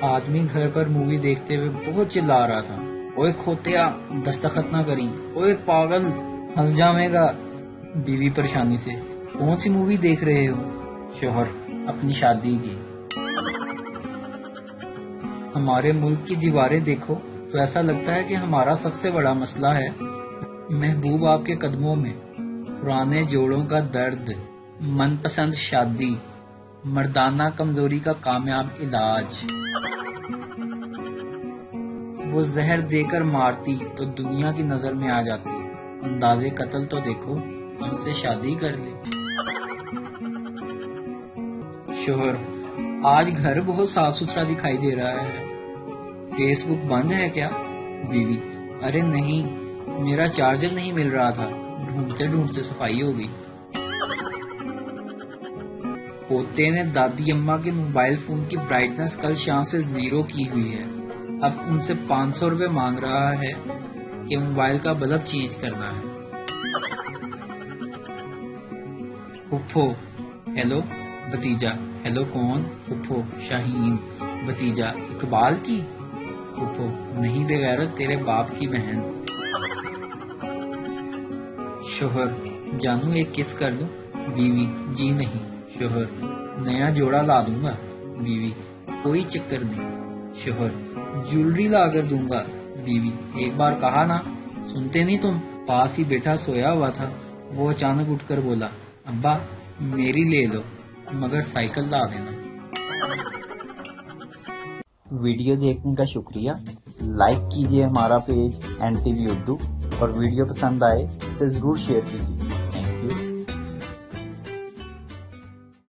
آدمی گھر پر مووی دیکھتے ہوئے بہت چلا رہا تھا، اوے کھوتیا دستخط نہ کریں، اوے پاگل ہنس جاویں گا۔ بیوی پریشانی سے، کون سی مووی دیکھ رہے ہو؟ شوہر، اپنی شادی کی۔ ہمارے ملک کی دیواریں دیکھو تو ایسا لگتا ہے کہ ہمارا سب سے بڑا مسئلہ ہے محبوب آپ کے قدموں میں، پرانے جوڑوں کا درد، من پسند شادی، مردانہ کمزوری کا کامیاب علاج۔ وہ زہر دے کر مارتی تو دنیا کی نظر میں آ جاتی، انداز قتل تو دیکھو، ہم سے شادی کر لے۔ شوہر، آج گھر بہت صاف ستھرا دکھائی دے رہا ہے، فیس بک بند ہے کیا؟ بیوی، ارے نہیں، میرا چارجر نہیں مل رہا تھا، ڈھونڈتے ڈھونڈتے صفائی ہو گئی۔ پوتے نے دادی اماں کے موبائل فون کی برائٹنس کل شام سے 0 کی ہوئی ہے، اب ان سے 500 روپے مانگ رہا ہے کہ موبائل کا بلب چینج کرنا ہے۔ پھپھو، ہیلو بھتیجا، ہیلو کون؟ پھپھو، شاہین۔ بھتیجا، اقبال کی؟ پھپھو، نہیں بے غیرت، تیرے باپ کی بہن۔ شوہر، جانو ایک کس کر دوں؟ بیوی، جی نہیں۔ شوہر، نیا جوڑا لا دوں گا۔ بیوی، کوئی چکر نہیں۔ شوہر، جیولری لا کر دوں گا۔ بیوی، ایک بار کہا نا، سنتے نہیں تم؟ پاس ہی بیٹھا سویا ہوا تھا، وہ اچانک اٹھ کر بولا، ابا میری لے لو مگر سائیکل لا دینا۔ ویڈیو دیکھنے کا شکریہ، لائک کیجیے ہمارا پیج NTV اردو، اور ویڈیو پسند آئے تو ضرور شیئر کیجیے۔